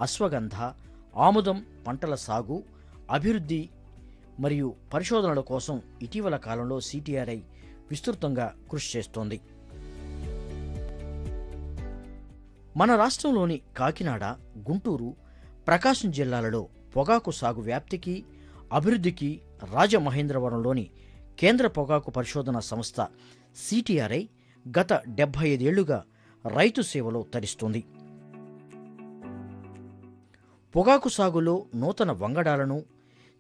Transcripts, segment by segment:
అశ్వగంధ, ఆముదం పంటల సాగు, అభివృద్ధి మరియు పరిశోధనల కోసం ఇటీవల కాలంలో సిటిఆర్ఐ విస్తృతంగా కృషి చేస్తోంది. మన రాష్ట్రంలోని కాకినాడ, గుంటూరు, ప్రకాశం జిల్లాలలో పొగాకు సాగు వ్యాప్తికి, అభివృద్ధికి రాజమహేంద్రవరంలోని కేంద్ర పొగాకు పరిశోధనా సంస్థ సిటిఆర్ఐ గత 75 ఏళ్లుగా రైతు సేవలో తరిస్తుంది. పొగాకు సాగులో నూతన వంగడాలను,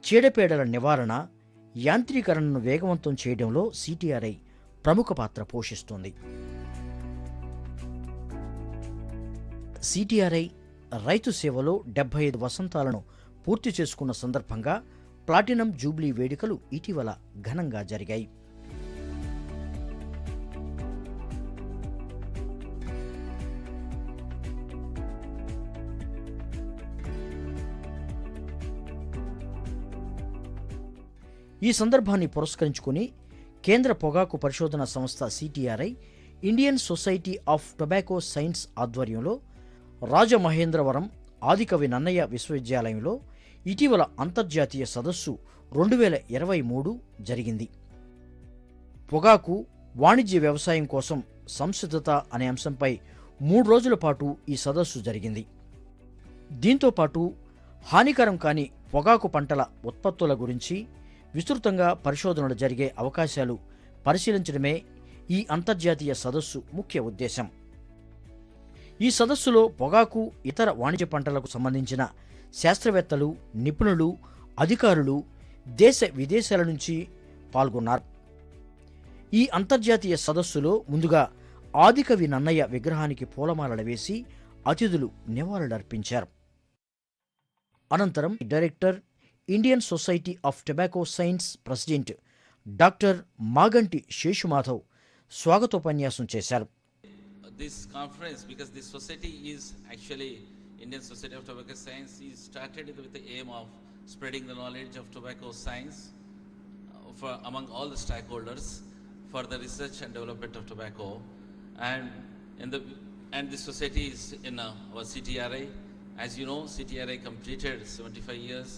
చీడపీడల నివారణ, యాంత్రీకరణను వేగవంతం చేయడంలో సిటిఆర్ఐ ప్రముఖ పాత్ర పోషిస్తుంది. సిటిఆర్ఐ రైతు సేవలో 75 వసంతాలను పూర్తి చేసుకున్న సందర్భంగా ప్లాటినం జూబ్లీ వేడుకలు ఇటీవల ఘనంగా జరిగాయి. ఈ సందర్భాన్ని పురస్కరించుకుని కేంద్ర పొగాకు పరిశోధన సంస్థ CTRI, Indian society of tobacco science ఆధ్వర్యంలో రాజమహేంద్రవరం ఆదికవి నన్నయ్య విశ్వవిద్యాలయంలో ఇటీవల అంతర్జాతీయ సదస్సు 2023 జరిగింది. పొగాకు వాణిజ్య వ్యవసాయం కోసం సంసిద్ధత అనే అంశంపై 3 రోజుల పాటు ఈ సదస్సు జరిగింది. దీంతోపాటు హానికరం కాని పొగాకు పంటల ఉత్పత్తుల గురించి విస్తృతంగా పరిశోధనలు జరిగే అవకాశాలు పరిశీలించడమే ఈ అంతర్జాతీయ సదస్సు ముఖ్య ఉద్దేశం. ఈ సదస్సులో పొగాకు, ఇతర వాణిజ్య పంటలకు సంబంధించిన శాస్త్రవేత్తలు, నిపుణులు, అధికారులు దేశ విదేశాల నుంచి పాల్గొన్నారు. ఈ అంతర్జాతీయ సదస్సులో ముందుగా ఆదికవి నన్నయ్య విగ్రహానికి పూలమాలలు వేసి అతిథులు నివాళులర్పించారు. అనంతరం director, Indian society of tobacco science president doctor Maganti Seshumadhav స్వాగతోపన్యాసం చేశారు. This conference, because this society is actually Indian Society of Tobacco Science, is started with the aim of spreading the knowledge of tobacco science for among all the stakeholders for the research and development of tobacco, and this society is in our CTRI. As you know, CTRI completed 75 years,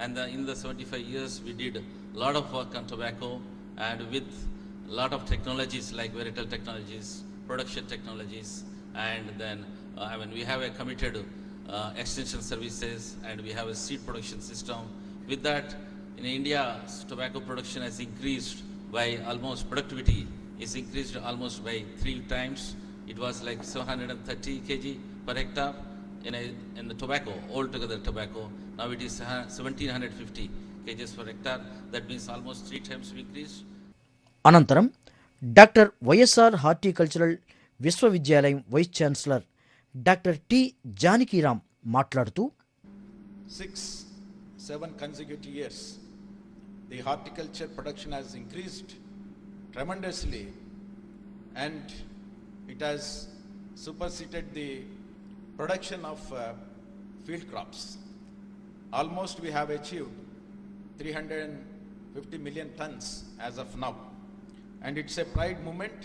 and in the 75 years we did a lot of work on tobacco, and with a lot of technologies like Veritel technologies, production technologies, and then we have a committed extension services, and we have a seed production system. With that, in India, tobacco production has increased by almost, productivity is increased almost by 3 times. It was like 730 kg per hectare in the tobacco, altogether tobacco. Now it is 1750 kgs per hectare. That means almost 3 times increased. అనంతరం doctor YSR horticultural విశ్వవిద్యాలయం vice chancellor doctor T Janakiram మాట్లాడుతూ 6-7 consecutive years the horticulture production has increased tremendously, and it has superseded the production of field crops. Almost we have achieved 350 million tons as of now, and it's a pride moment.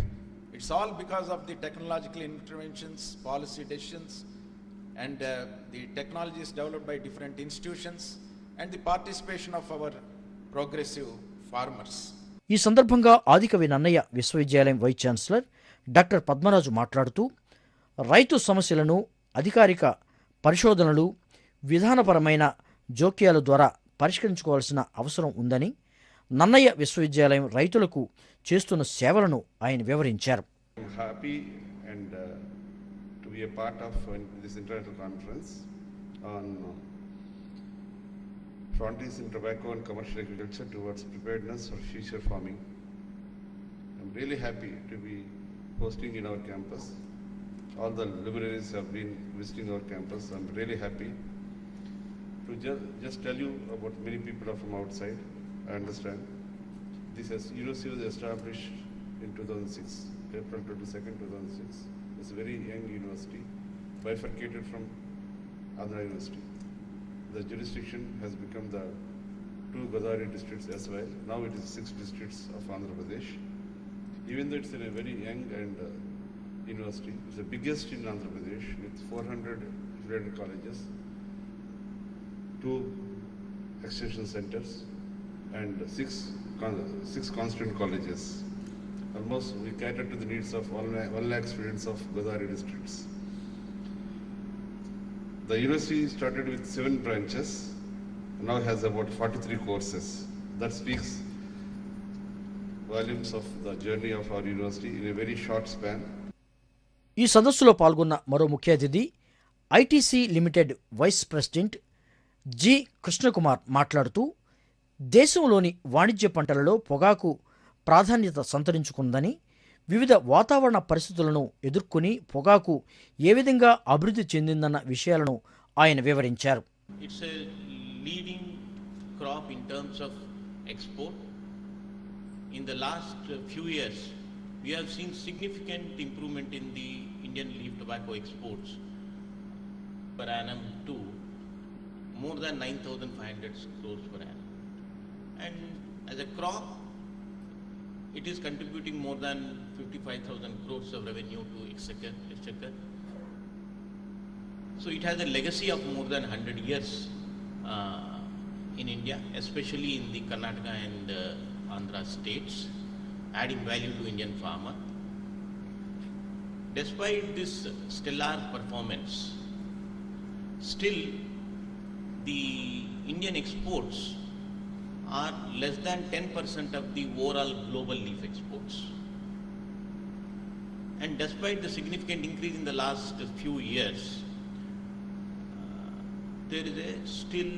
It's all because of the technological interventions, policy decisions, and the technologies developed by different institutions, and the participation of our progressive farmers. ఈ సందర్భంగా ఆదికవి నన్నయ్య విశ్వవిద్యాలయం vice chancellor doctor Padmaraju మాట్లాడుతూ రైతు సమస్యలను అధికారిక పరిశోధనలు, విధానపరమైన జోక్యాల ద్వారా పరిష్కరించుకోవాల్సిన అవసరం ఉందని, నన్నయ్య విశ్వవిద్యాలయం రైతులకు చేస్తున్న సేవలను ఆయన వివరించారు. Happy and to be a part of this international conference on frontiers in tobacco and commercial agriculture towards preparedness for future farming. I'm really happy to be hosting in our campus. All the luminaries have been visiting our campus. I'm really happy to just tell you about many people are from outside. I understand. This university was established in 2006, April 22nd, 2006. It's a very young university, bifurcated from Andhra University. The jurisdiction has become the 2 Godavari districts as well. Now it is 6 districts of Andhra Pradesh. Even though it's in a very young and university, it's the biggest in Andhra Pradesh with 400 colleges, 2 extension centers, and six constituent colleges. Almost we cater to the needs of 1 lakh students of Godavari districts. The university started with 7 branches, now has about 43 courses. That speaks volumes of the journey of our university in a very short span. ఈ సదస్సులో పాల్గొన్న మరో ముఖ్య అతిథి ITC limited vice president G Krishnakumar మాట్లాడుతూ దేశంలోని వాణిజ్య పంటలలో పొగాకు ప్రాధాన్యత సంతరించుకుందని, వివిధ వాతావరణ పరిస్థితులను ఎదుర్కొని పొగాకు ఏ విధంగా అభివృద్ధి చెందిందన్న విషయాలను ఆయన వివరించారు. It's a leading crop in terms of export. In the last few years, we have seen significant improvement in the Indian leaf tobacco exports per annum to more than 9,500 crores per annum. And as a crop, it is contributing more than 55,000 crores of revenue to exchequer. So it has a legacy of more than 100 years in India, especially in the Karnataka and Andhra states, adding value to Indian farmer. Despite this stellar performance, still the Indian exports are less than 10% of the overall global leaf exports. And despite the significant increase in the last few years, there is a still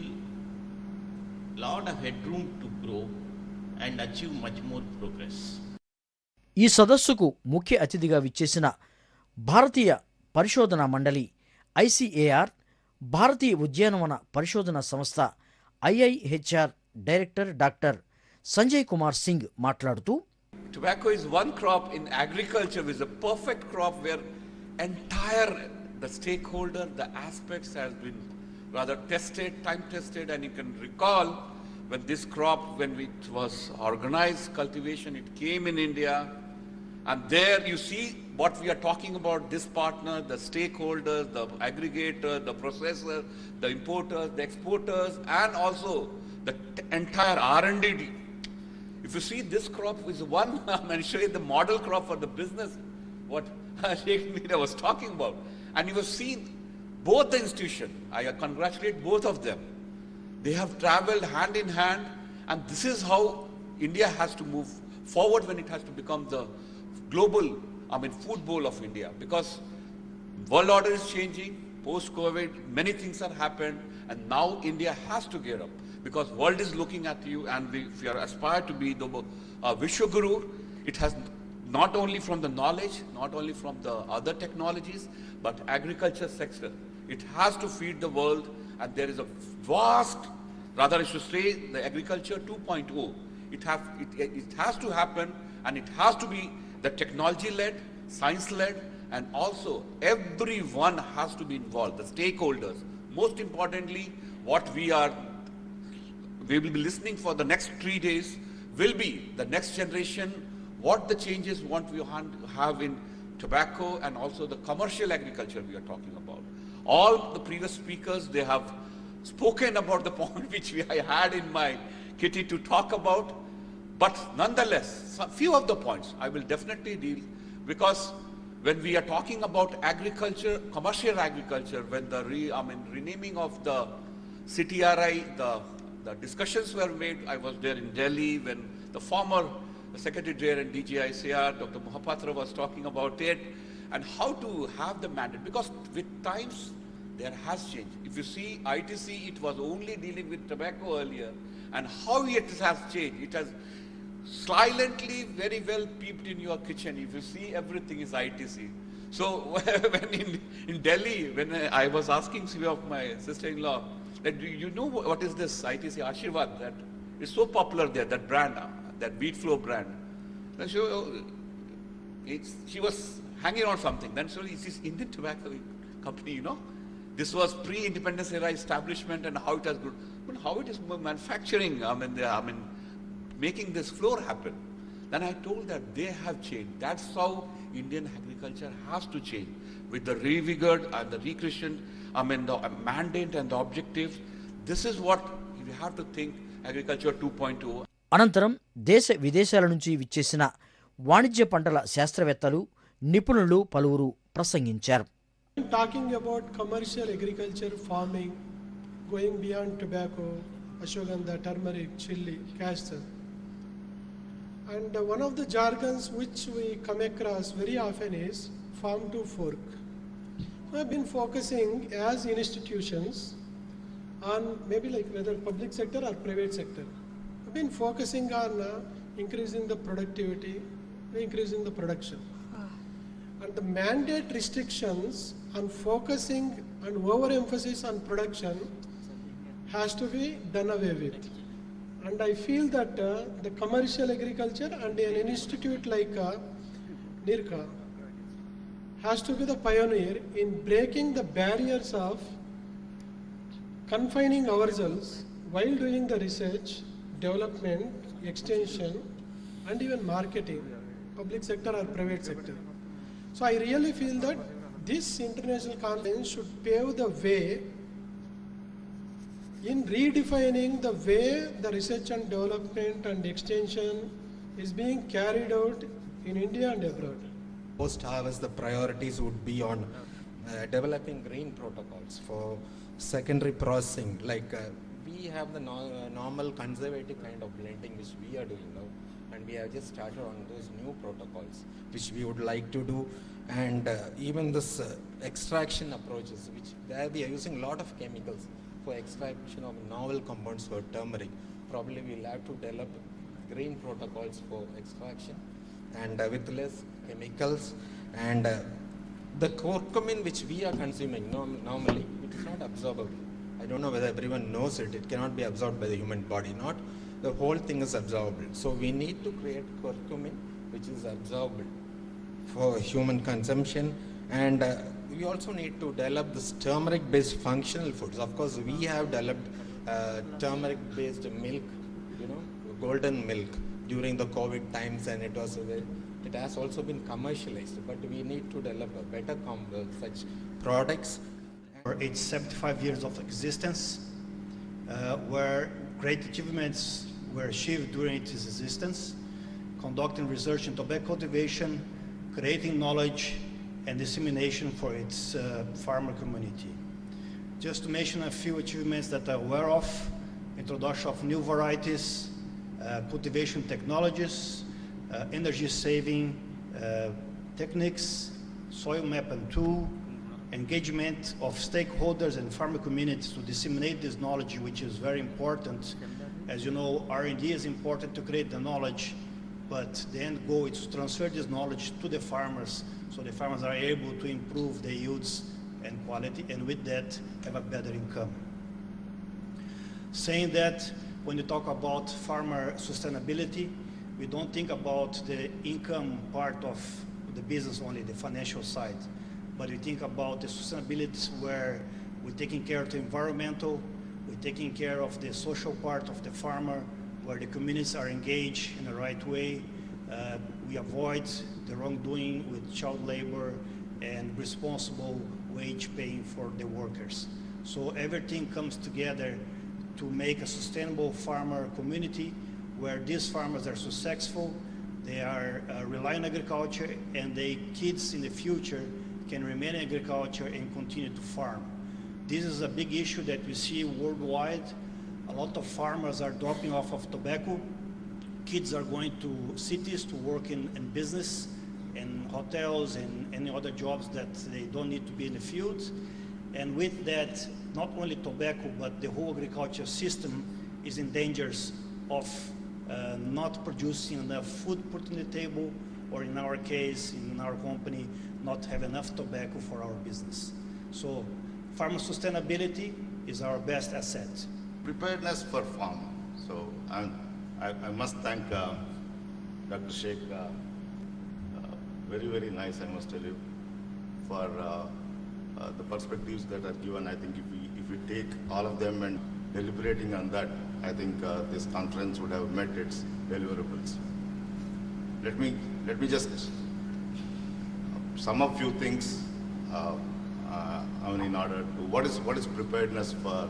lot of headroom to grow and achieve much more progress. ఈ సదస్సుకు ముఖ్య అతిథిగా విచ్చేసిన భారతీయ పరిశోధనా మండలి ICAR, భారతీయ ఉద్యానవన పరిశోధన సంస్థ IIHR director doctor Sanjay Kumar Singh మాట్లాడుతూ, Tobacco is one crop in agriculture which is a perfect crop where the stakeholder, the aspects has been rather tested, time tested, and you can recall when this crop, when it was organized cultivation, it came in India, and there you see what we are talking about, this partner, the stakeholders, the aggregator, the processor, the importers, the exporters, and also the entire R&D. If you see, this crop is one, I'm going to show you the model crop for the business, what Sheikh Meera was talking about. And you have seen both the institution, I congratulate both of them. They have traveled hand in hand, and this is how India has to move forward when it has to become the global, food bowl of India. Because world order is changing, post-COVID, many things have happened, and now India has to gear up. Because world is looking at you, and if you are aspired to be the Vishwaguru, it has not only from the knowledge, not only from the other technologies, but agriculture sector. It has to feed the world, and there is a vast, rather I should say, the agriculture 2.0. It has to happen, and it has to be the technology-led, science-led, and also everyone has to be involved, the stakeholders. Most importantly, what we will be listening for the next 3 days will be the next generation, what the changes want we have in tobacco and also the commercial agriculture we are talking about. All the previous speakers, they have spoken about the point which I had in my kitty to talk about, but nonetheless, a few of the points I will definitely deal, because when we are talking about agriculture, commercial agriculture, when the renaming of the CTRI, the discussions were made. I was there in Delhi when the former Secretary General and DGICR, Dr. Mohapatra, was talking about it, and how to have the mandate, because with times there has changed. If you see ITC, it was only dealing with tobacco earlier, and how it has changed. It has silently, very well peeped in your kitchen. If you see, everything is ITC. So when in Delhi, when I was asking some of my sister-in-law, that, do you know what is this ITC Ashirwad? That is so popular there, that brand, that wheat flour brand. Then she was hanging on something. Then so it's this Indian tobacco company, This was pre-independence era establishment, and how it has grown. But how it is manufacturing, making this flour happen. Then I told that they have changed. That's how Indian agriculture has to change. With the revigored and the recreation, the mandate and the objective, This is what you have to think agriculture 2.0. అనంతరం దేశ విదేశాల నుంచి విచ్చేసిన వాణిజ్య పంటల శాస్త్రవేత్తలు, నిపుణులు పలువురు ప్రసంగించారు. Talking about commercial agriculture farming, going beyond tobacco, ashwagandha, turmeric, chili, castor. And one of the jargons which we come across very often is farm to fork. I've been focusing as institutions on maybe like whether public sector or private sector. I've been focusing on increasing the productivity, increasing the production. And the mandate restrictions on focusing and overemphasis on production has to be done away with. And I feel that the commercial agriculture and an institute like NIRCA has to be the pioneer in breaking the barriers of confining ourselves while doing the research, development, extension, and even marketing, public sector or private sector. So I really feel that this international conference should pave the way in redefining the way the research and development and extension is being carried out in India and abroad. Post-harvest, the priorities would be on developing green protocols for secondary processing. Like we have the normal conservative kind of blending which we are doing now, and we have just started on those new protocols which we would like to do. And even this extraction approaches, which there we are using a lot of chemicals for extraction of novel compounds for turmeric. Probably we'll have to develop green protocols for extraction and with less chemicals. And the curcumin which we are consuming normally, it is not absorbable. I don't know whether everyone knows it. It cannot be absorbed by the human body. Not the whole thing is absorbable. So we need to create curcumin which is absorbable for human consumption. And we also need to develop this turmeric-based functional foods. Of course, we have developed turmeric-based milk, golden milk during the COVID times, and it has also been commercialized. But we need to develop a better such products. It's 75 years of existence, where great achievements were achieved during its existence, conducting research in tobacco cultivation, creating knowledge and dissemination for its farmer community. Just to mention a few achievements that I'm aware of: introduction of new varieties, cultivation technologies, energy saving techniques, soil map and tool, engagement of stakeholders and farmer communities to disseminate this knowledge, which is very important. As you know, R&D is important to create the knowledge, but the end goal is to transfer this knowledge to the farmers, so the farmers are able to improve the yields and quality, and with that have a better income. Saying that, when you talk about farmer sustainability, we don't think about the income part of the business only, the financial side, but we think about the sustainability where we're taking care of the environmental, we're taking care of the social part of the farmer, where the communities are engaged in the right way. We avoid the wrongdoing with child labor and responsible wage paying for the workers. So everything comes together to make a sustainable farmer community where these farmers are successful, they are rely on agriculture, and their kids in the future can remain in agriculture and continue to farm. This is a big issue that we see worldwide. A lot of farmers are dropping off of tobacco. Kids are going to cities to work in business and hotels and any other jobs that they don't need to be in the fields. And with that, not only tobacco, but the whole agriculture system is in danger of not producing enough food put on the table, or in our case, in our company, not have enough tobacco for our business. So farmer sustainability is our best asset. Preparedness for farm. So I must thank Dr. Sheikh, very, very nice, I must tell you, for the perspectives that are given. I think if we take all of them and deliberating on that, I think this conference would have met its deliverables. Let me just sum up few things in order to what is preparedness for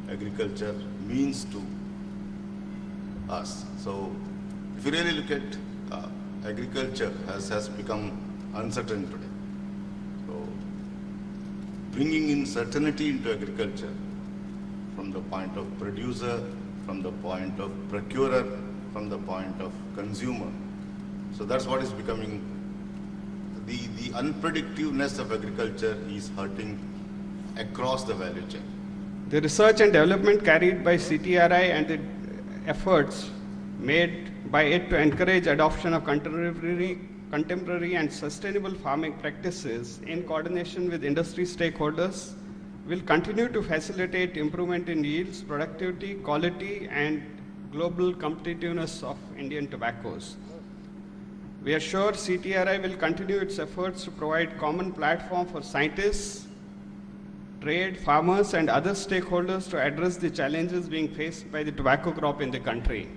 agriculture means to us. So if you really look at agriculture has become uncertain today. So bringing in certainty into agriculture from the point of producer, from the point of procurer, from the point of consumer. So that's what is becoming the unpredictiveness of agriculture is hurting across the value chain. The research and development carried by CTRI and the efforts made by it to encourage adoption of contemporary and sustainable farming practices in coordination with industry stakeholders will continue to facilitate improvement in yields, productivity, quality, and global competitiveness of Indian tobaccos. We are sure CTRI will continue its efforts to provide common platform for scientists, trade, farmers, and other stakeholders to address the challenges being faced by the tobacco crop in the country.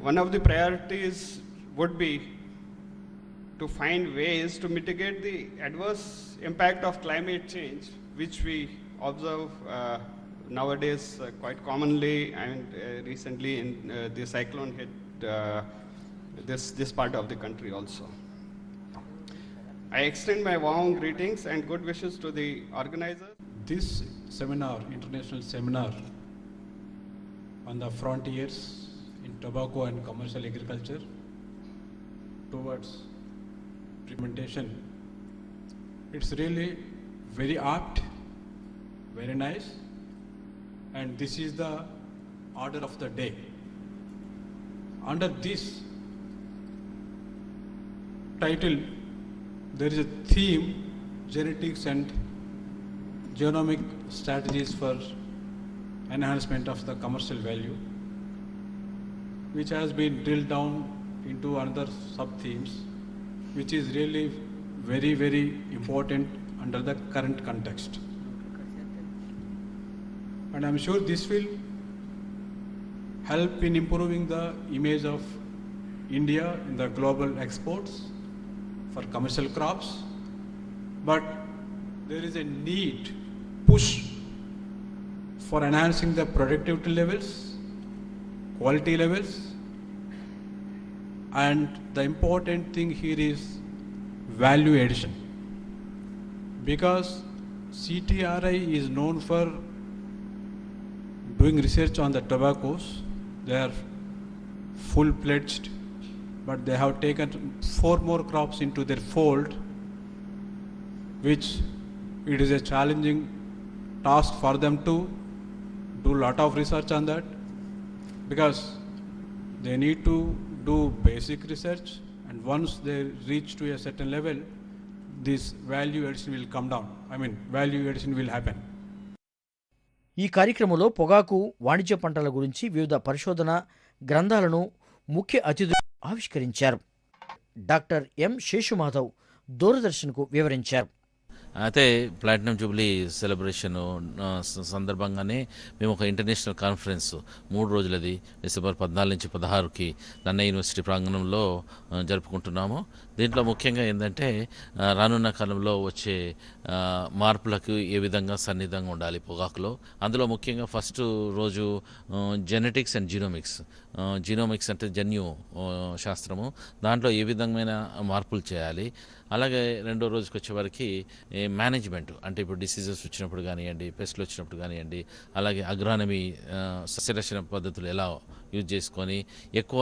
One of the priorities would be to find ways to mitigate the adverse impact of climate change, which we observe nowadays quite commonly, and recently in the cyclone hit this part of the country also. I extend my warm greetings and good wishes to the organizers. This seminar, international seminar on the frontiers in tobacco and commercial agriculture towards implementation, it's really very apt, very nice, and this is the order of the day. Under this title, there is a theme, genetics and genomic strategies for enhancement of the commercial value, which has been drilled down into another sub-themes, which is really very, very important under the current context. And I'm sure this will help in improving the image of India in the global exports for commercial crops, but there is a need, push for enhancing the productivity levels, quality levels, and the important thing here is value addition, because CTRI is known for doing research on the tobaccos. They are full-fledged, but they have taken 4 more crops into their fold, which it is a challenging task for them to do a lot of research on that, because they need to do basic research, and once they reach to a certain level, this value addition will come down. Value addition will happen. ఈ కార్యక్రమంలో పొగాకు వాణిజ్య పంటల గురించి వివిధ పరిశోధన గ్రంథాలను ముఖ్య అతిథులు ఆవిష్కరించారు. డాక్టర్ ఎం శేషుమాధవ్ దూరదర్శన్కు వివరించారు. అయితే ప్లాటినం జూబ్లీ సెలబ్రేషన్ సందర్భంగానే మేము ఒక ఇంటర్నేషనల్ కాన్ఫరెన్స్ 3 రోజులది డిసెంబర్ 14 నుంచి 16కి నన్న యూనివర్సిటీ ప్రాంగణంలో జరుపుకుంటున్నాము. దీంట్లో ముఖ్యంగా ఏంటంటే రానున్న కాలంలో వచ్చే మార్పులకు ఏ విధంగా సన్నిధంగా ఉండాలి పొగాకులో. అందులో ముఖ్యంగా ఫస్ట్ రోజు జెనెటిక్స్ అండ్ జీనోమిక్స్. జీనోమిక్స్ అంటే జన్యు శాస్త్రము, దాంట్లో ఏ విధమైన మార్పులు చేయాలి. అలాగే రెండో రోజుకి వచ్చేవారికి మేనేజ్మెంట్, అంటే ఇప్పుడు డిసీజెస్ వచ్చినప్పుడు కానివ్వండి, పెస్ట్లు వచ్చినప్పుడు కానివ్వండి, అలాగే అగ్రానమీ సస్యరక్షణ పద్ధతులు ఎలా యూజ్ చేసుకొని ఎక్కువ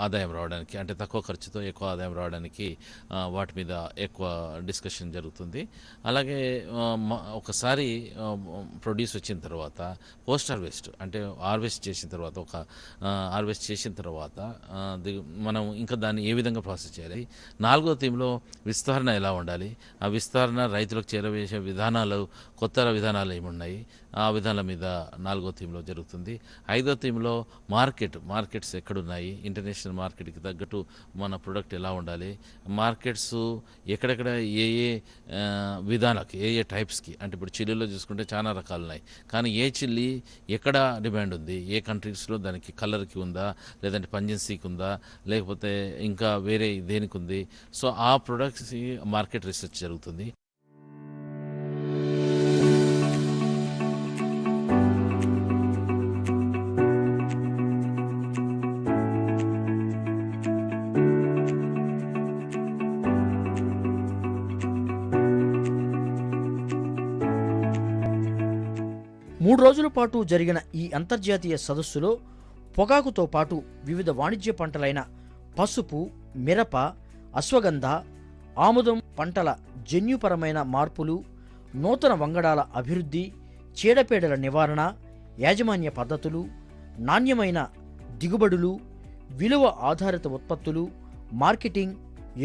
ఆదాయం రావడానికి, అంటే తక్కువ ఖర్చుతో ఎక్కువ ఆదాయం రావడానికి వాటి మీద ఎక్కువ డిస్కషన్ జరుగుతుంది. అలాగే ఒకసారి ప్రొడ్యూస్ వచ్చిన తర్వాత పోస్ట్ హార్వెస్ట్, అంటే హార్వెస్ట్ చేసిన తర్వాత మనం ఇంకా దాన్ని ఏ విధంగా ప్రాసెస్ చేయాలి. 4వ థీమ్లో విస్తరణ ఎలా ఉండాలి, ఆ విస్తరణ రైతులకు చేరవేసే విధానాలు, కొత్త విధానాలు ఏమున్నాయి, ఆ విధానాల మీద 4వ థీమ్లో జరుగుతుంది. 5వ థీమ్లో మార్కెట్స్ ఎక్కడున్నాయి, ఇంటర్నేషనల్ మార్కెట్కి తగ్గట్టు మన ప్రొడక్ట్ ఎలా ఉండాలి, మార్కెట్స్ ఎక్కడెక్కడ ఏ విధానాలకి, ఏ టైప్స్కి, అంటే ఇప్పుడు చిల్లీలో చూసుకుంటే చాలా రకాలు ఉన్నాయి, కానీ ఏ చిల్లీ ఎక్కడ డిమాండ్ ఉంది, ఏ కంట్రీస్లో దానికి కలర్కి ఉందా, లేదంటే పంజెన్సీకి ఉందా, లేకపోతే ఇంకా వేరే దేనికి ఉంది. సో ఆ ప్రొడక్ట్స్ మార్కెట్ రీసెర్చ్ జరుగుతుంది. 3 రోజుల పాటు జరిగిన ఈ అంతర్జాతీయ సదస్సులో పొగాకుతో పాటు వివిధ వాణిజ్య పంటలైన పసుపు, మిరప, అశ్వగంధ, ఆముదం పంటల జన్యుపరమైన మార్పులు, నూతన వంగడాల అభివృద్ధి, చీడపీడల నివారణ, యాజమాన్య పద్ధతులు, నాణ్యమైన దిగుబడులు, విలువ ఆధారిత ఉత్పత్తులు, మార్కెటింగ్,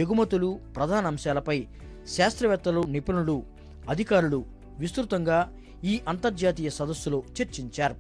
ఎగుమతులు ప్రధాన అంశాలపై శాస్త్రవేత్తలు, నిపుణులు, అధికారులు విస్తృతంగా ఈ అంతర్జాతీయ సదస్సులో చర్చించారు.